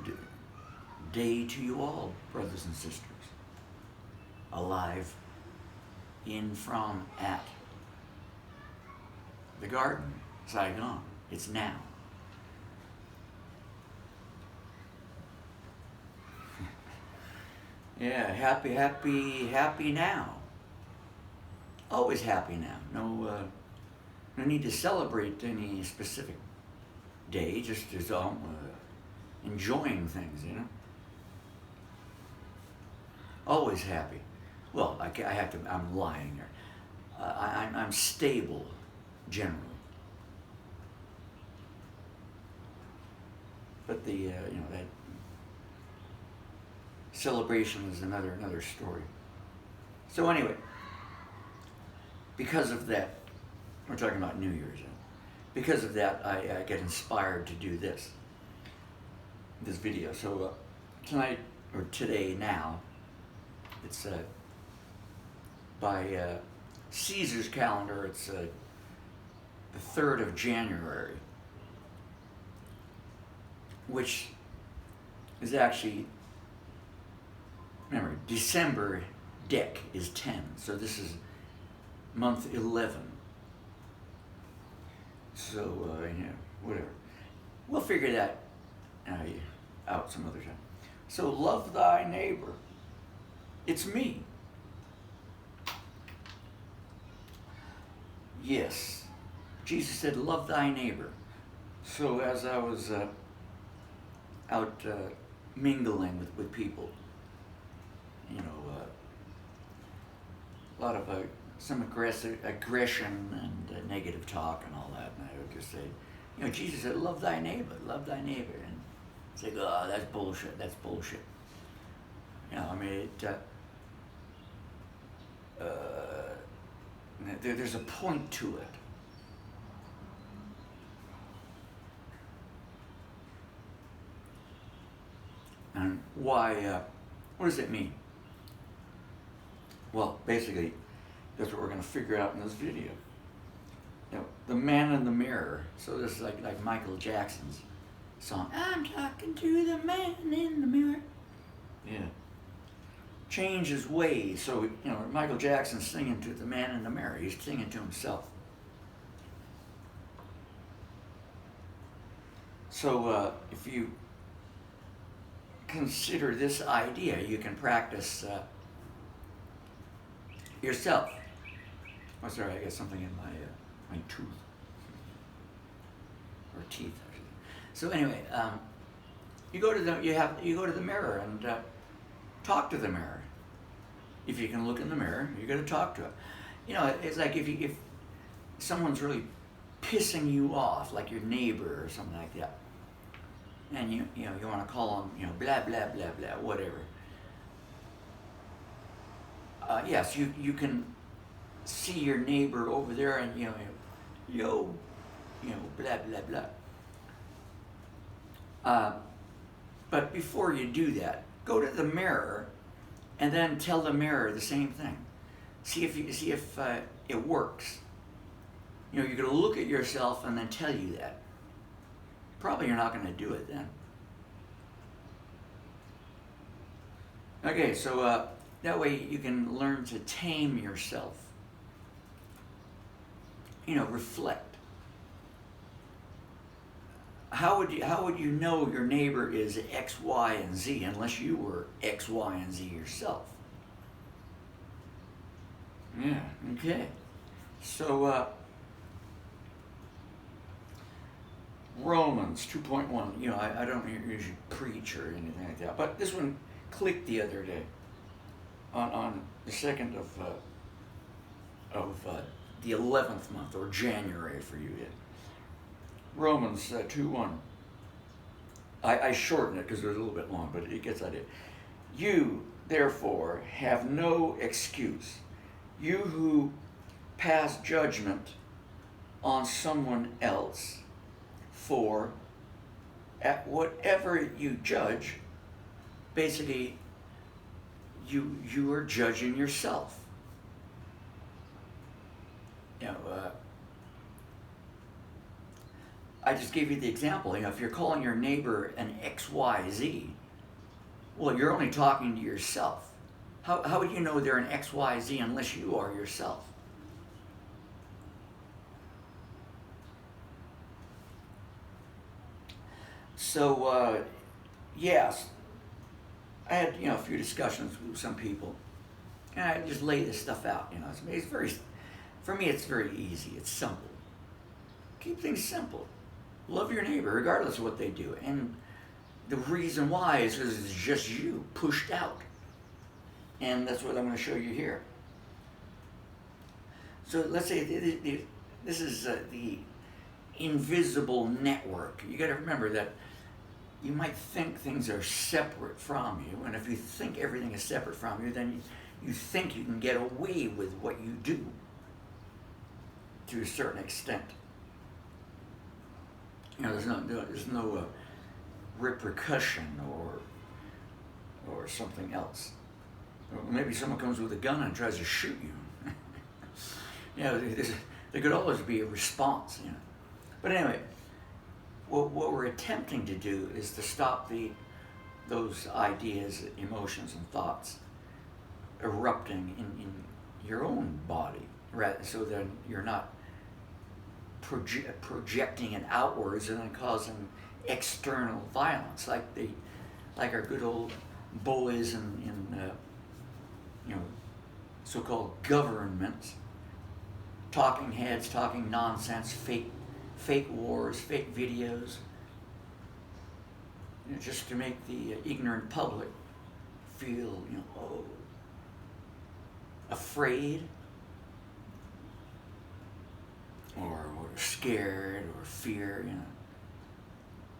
good day to you all, brothers and sisters. Alive in, from, at the garden, Saigon. It's now. Yeah, happy now. Always happy now. No need to celebrate any specific day, just as enjoying things, you know. Always happy. Well, I have to. I'm lying there. I'm stable, generally. But the that celebration is another story. So anyway, because of that, we're talking about New Year's. Because of that, I get inspired to do this video. So tonight or today now, it's by Caesar's calendar. It's the 3rd of January, which is actually, remember, December Dec is 10, so this is month 11. So, whatever. We'll figure that out some other time. So, love thy neighbor. It's me. Yes. Jesus said, love thy neighbor. So, as I was out mingling with people, a lot of some aggression and negative talk and all that, and I would just say, Jesus said, love thy neighbor, and it's like, oh, that's bullshit. There's a point to it. And why, what does it mean? Well, basically, that's what we're going to figure out in this video. The man in the mirror. So this is like Michael Jackson's song. I'm talking to the man in the mirror. Yeah. Change his ways. So, Michael Jackson's singing to the man in the mirror. He's singing to himself. So if you consider this idea, you can practice yourself. Oh, sorry, I got something in my tooth. Or teeth, actually. So anyway, you go to the mirror and talk to the mirror. If you can look in the mirror, you got to talk to it. It's like if someone's really pissing you off, like your neighbor or something like that, and you want to call them, blah blah blah blah, whatever. Yes, you can see your neighbor over there, and blah blah blah. But before you do that, go to the mirror, and then tell the mirror the same thing. See if it works. You're going to look at yourself and then tell you that. Probably you're not going to do it then. Okay, so that way you can learn to tame yourself. Reflect. How would you know your neighbor is X, Y, and Z unless you were X, Y, and Z yourself? Yeah, okay. So Romans 2.1, I don't usually preach or anything like that, but this one clicked the other day on the 2nd of the 11th month, or January for you. Yeah. Romans 2:1. I shorten it because it was a little bit long, but it gets at it. You, therefore, have no excuse. You who pass judgment on someone else, for at whatever you judge, basically, you are judging yourself. I just gave you the example. If you're calling your neighbor an XYZ, well, you're only talking to yourself. How would you know they're an XYZ unless you are yourself? So, yes, I had a few discussions with some people, and I just lay this stuff out. It's very, for me, it's very easy. It's simple. Keep things simple. Love your neighbor regardless of what they do, and the reason why is because it's just you pushed out, and that's what I'm going to show you here. So let's say this is the invisible network. You got to remember that you might think things are separate from you, and if you think everything is separate from you, then you think you can get away with what you do to a certain extent. There's no repercussion or something else. Or maybe someone comes with a gun and tries to shoot you. There could always be a response. But anyway, what we're attempting to do is to stop those ideas, emotions, and thoughts erupting in your own body, right? So that you're not projecting it outwards and then causing external violence, like our good old bullies in so-called governments, talking heads, talking nonsense, fake wars, fake videos, just to make the ignorant public feel, afraid or scared or fear.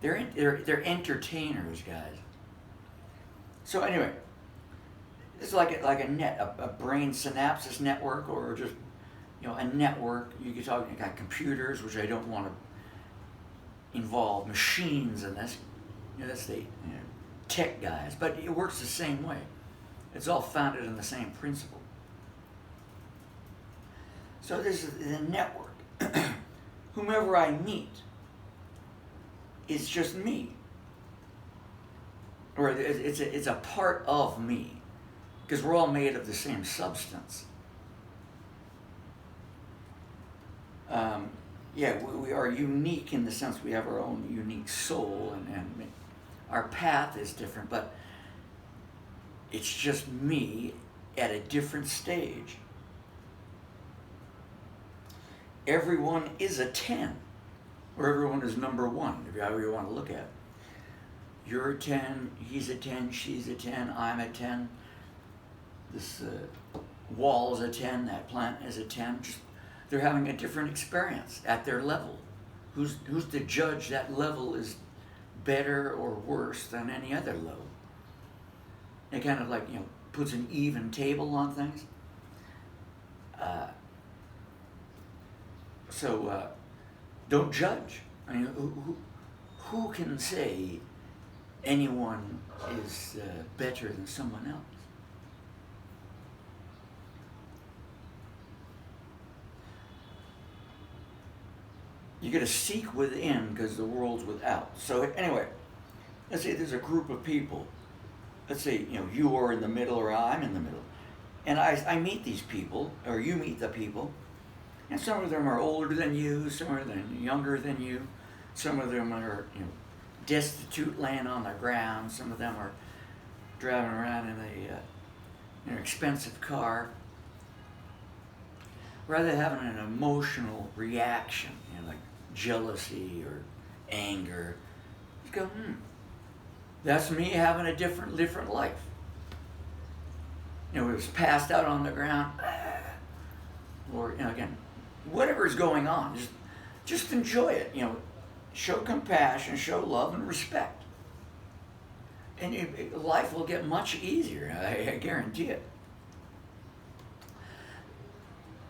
They're entertainers, guys. So anyway, it's like a brain synapses network, or just a network. You could talk about computers, which I don't want to involve machines in this. That's the tech guys, but it works the same way. It's all founded in the same principle. So this is the network. Whomever I meet is just me, or it's a part of me, because we're all made of the same substance. We are unique in the sense we have our own unique soul, and our path is different, but it's just me at a different stage. Everyone is a 10, or everyone is number 1, however you want to look at it. You're a 10, he's a 10, she's a 10, I'm a 10, this wall is a 10, that plant is a 10. They're having a different experience at their level. Who's to judge that level is better or worse than any other level? It kind of puts an even table on things. So don't judge. I mean, who can say anyone is better than someone else? You got to seek within, because the world's without. So anyway, let's say there's a group of people. Let's say you are in the middle, or I'm in the middle, and I meet these people, or you meet the people. And some of them are older than you, some of them younger than you, some of them are destitute, laying on the ground, some of them are driving around in an expensive car. Rather than having an emotional reaction, like jealousy or anger, just go, that's me having a different life. It was passed out on the ground, or again, whatever is going on, just enjoy it. Show compassion, show love, and respect, and life will get much easier. I guarantee it.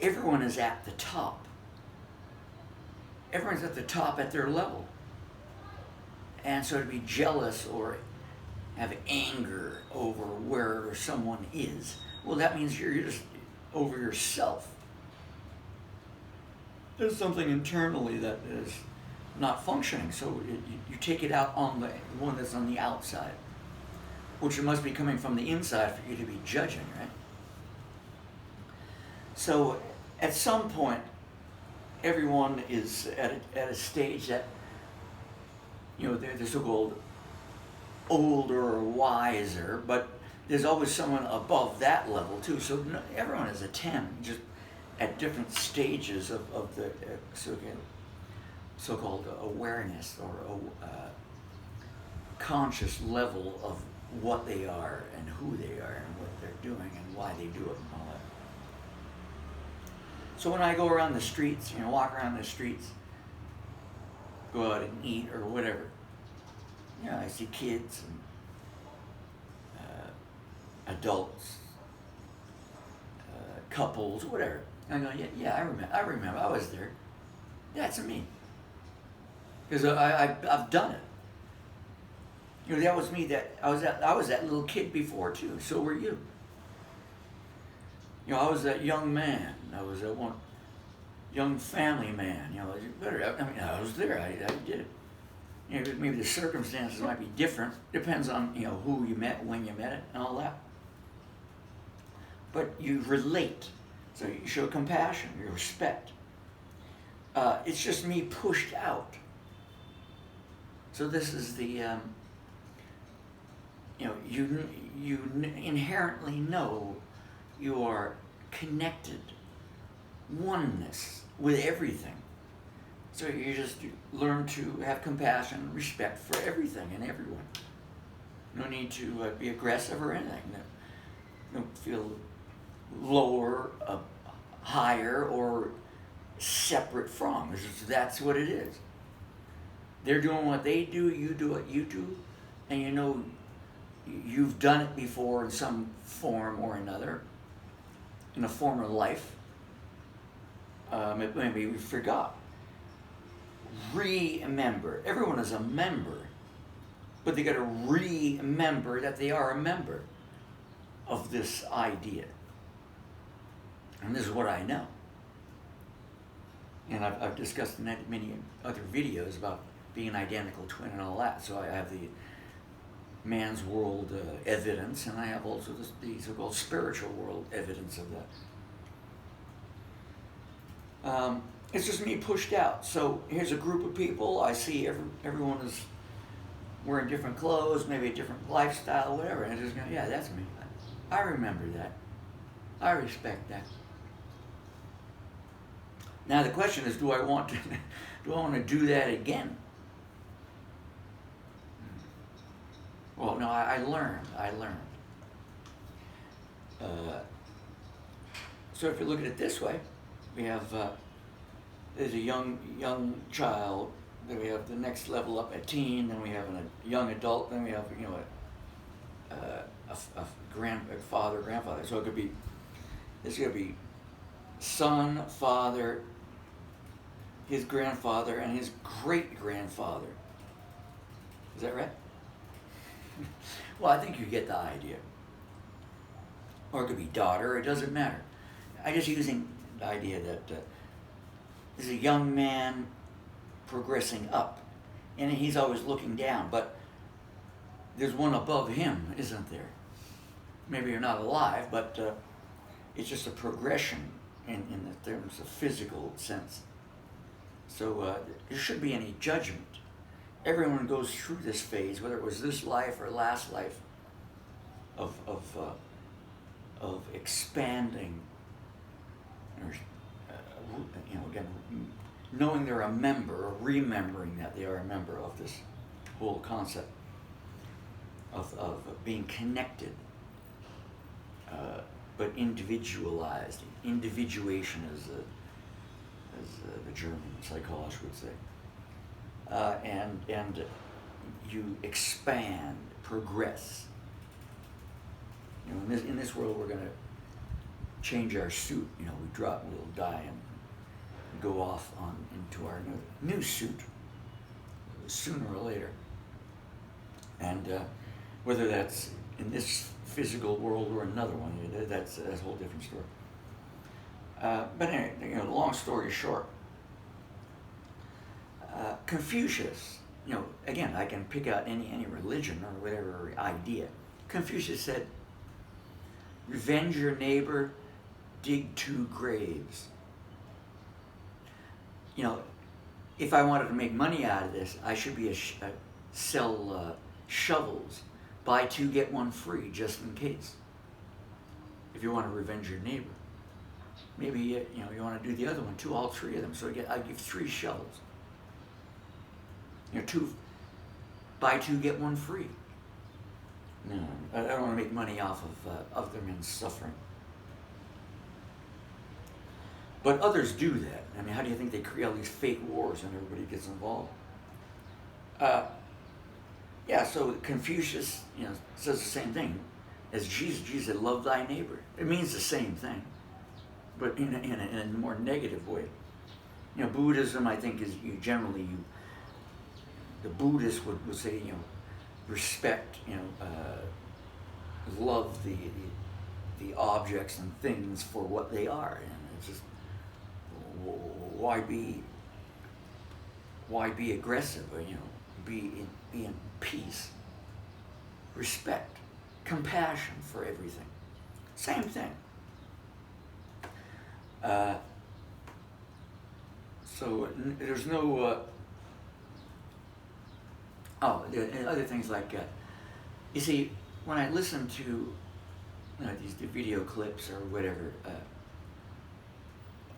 Everyone is at the top. Everyone's at the top at their level, and so to be jealous or have anger over where someone is, well, that means you're just over yourself. There's something internally that is not functioning. So you take it out on the one that's on the outside, which must be coming from the inside for you to be judging, right? So at some point, everyone is at a stage that, they're so-called older or wiser, but there's always someone above that level too. So everyone is a 10, just at different stages of the so-called awareness or conscious level of what they are and who they are and what they're doing and why they do it and all that. So when I go around the streets, walk around the streets, go out and eat or whatever, I see kids and adults, couples, whatever. I go, yeah, I remember, I was there. That's me. Because I've done it. That was me. That I was that little kid before too. So were you. I was that young man. I was that one young family man. I was there. I did it. Maybe the circumstances might be different. Depends on who you met, when you met it, and all that. But you relate. So you show compassion, you respect. It's just me pushed out. So this is the, you inherently know you are connected, oneness with everything. So you just learn to have compassion and respect for everything and everyone. No need to be aggressive or anything. Don't feel lower, higher, or separate from. That's what it is. They're doing what they do, you do what you do, and you've done it before in some form or another, in a former life. Maybe we forgot. Remember. Everyone is a member, but they got to remember that they are a member of this idea. And this is what I know. And I've discussed in many other videos about being an identical twin and all that. So I have the man's world evidence, and I have also the so-called spiritual world evidence of that. It's just me pushed out. So here's a group of people. I see everyone is wearing different clothes, maybe a different lifestyle, whatever. And I just go, yeah, that's me. I remember that. I respect that. Now the question is, do I want to do that again? Well, no, I learned. So if you look at it this way, we have there's a young child, then we have the next level up at teen, then we have a young adult, then we have a grandfather. So it could be son, father, his grandfather, and his great-grandfather. Is that right? Well, I think you get the idea. Or it could be daughter, it doesn't matter. I'm just using the idea that there's a young man progressing up, and he's always looking down, but there's one above him, isn't there? Maybe you're not alive, but it's just a progression in the terms of physical sense. So there shouldn't be any judgment. Everyone goes through this phase, whether it was this life or last life, of expanding, or again, knowing they're a member, or remembering that they are a member of this whole concept of being connected, but individualized. Individuation as the German psychologist would say. And you expand, progress. In this world, we're going to change our suit. We drop, we'll die, and go off into our new suit sooner or later. And whether that's in this physical world or another one, that's a whole different story. But anyway, long story short, Confucius, again, I can pick out any religion or whatever idea. Confucius said, revenge your neighbor, dig 2 graves. If I wanted to make money out of this, I should be sell shovels, buy 2 get 1 free, just in case. If you want to revenge your neighbor, maybe you want to do the other one too, all 3 of them. So I give 3 shovels. Buy 2 get 1 free. No, I don't want to make money off of other men's suffering. But others do that. I mean, how do you think they create all these fake wars and everybody gets involved? So Confucius, says the same thing as Jesus. Jesus said, love thy neighbor. It means the same thing, but in a more negative way. Buddhism, I think, is the Buddhists would say, respect, love the objects and things for what they are, and it's just, why be aggressive? Be in peace, respect, compassion for everything. Same thing. So there's no. There are other things like, you see, when I listen to these video clips or whatever,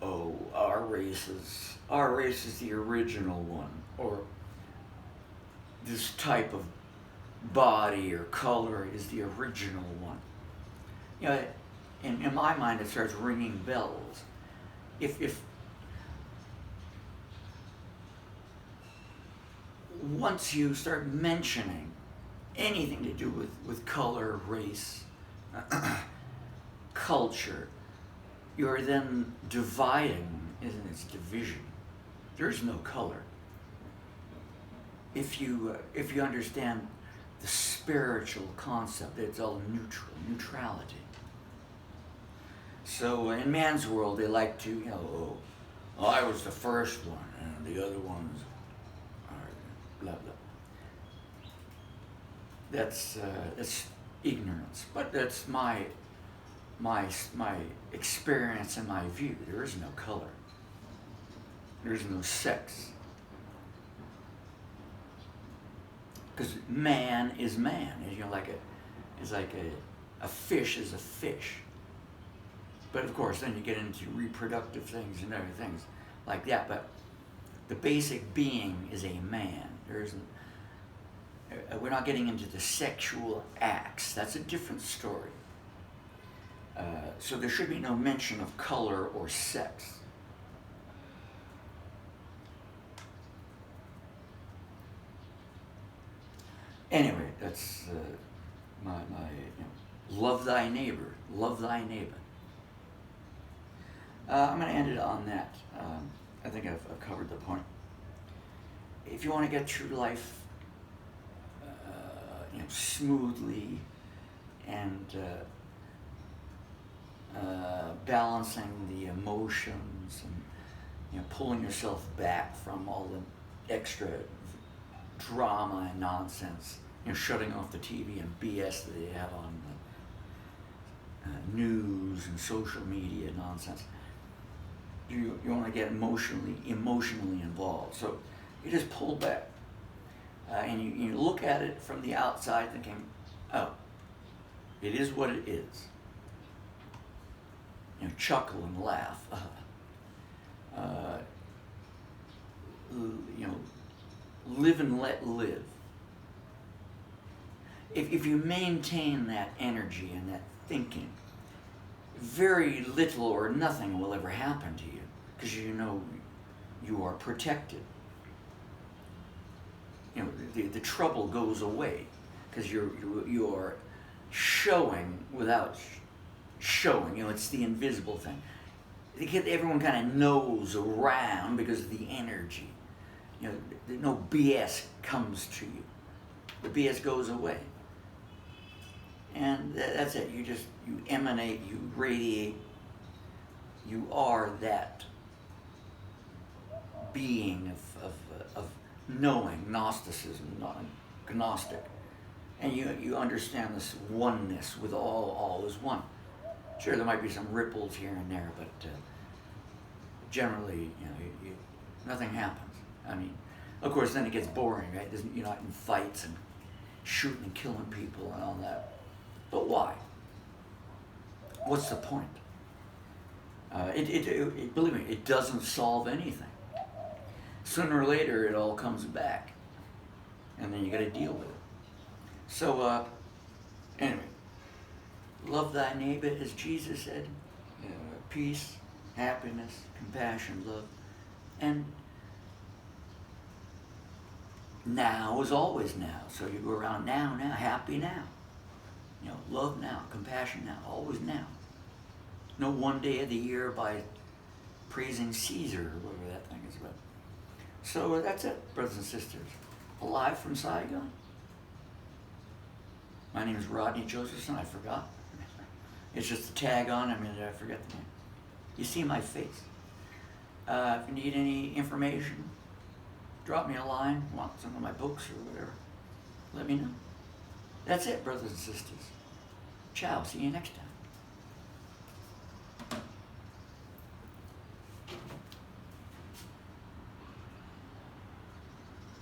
our race is the original one, or this type of body or color is the original one. In my mind, it starts ringing bells. If once you start mentioning anything to do with color, race, culture, you're then dividing, isn't it? It's division. There's no color. If you understand the spiritual concept, it's all neutrality. So in man's world, they like to, I was the first one, and the other ones are blah blah. That's ignorance, but that's my experience and my view. There is no color. There is no sex. Because man is man. It's like a fish is a fish. But of course, then you get into reproductive things and other things like that. But the basic being is a man. We're not getting into the sexual acts. That's a different story. So there should be no mention of color or sex. Anyway, that's my love thy neighbor. Love thy neighbor. I'm going to end it on that. I think I've covered the point. If you want to get through life smoothly and balancing the emotions and pulling yourself back from all the extra drama and nonsense, shutting off the TV and BS that they have on the news and social media nonsense. You want to get emotionally involved. So you just pull back. And you look at it from the outside thinking, it is what it is. Chuckle and laugh. Live and let live. If you maintain that energy and that thinking, very little or nothing will ever happen to you, because you are protected. The trouble goes away because you are showing without showing. It's the invisible thing. Everyone kind of knows around because of the energy. No BS comes to you. The BS goes away. And that's it. You emanate, you radiate. You are that being of knowing, Gnosticism, Gnostic, and you understand this oneness with all is one. Sure, there might be some ripples here and there, but generally, nothing happens. I mean, of course, then it gets boring, right? You're not in fights and shooting and killing people and all that. But why? What's the point? Believe me, it doesn't solve anything. Sooner or later, it all comes back, and then you got to deal with it. So, anyway, love thy neighbor as Jesus said. Peace, happiness, compassion, love, and now is always now. So you go around now, happy now. Love now, compassion now, always now. No one day of the year by praising Caesar or whatever that thing is about. So that's it, brothers and sisters. Alive from Saigon. My name is Rodney Josephson. I forgot. It's just a tag on. I forget the name. You see my face. If you need any information, drop me a line, want some of my books or whatever, let me know. That's it, brothers and sisters. Ciao. See you next time.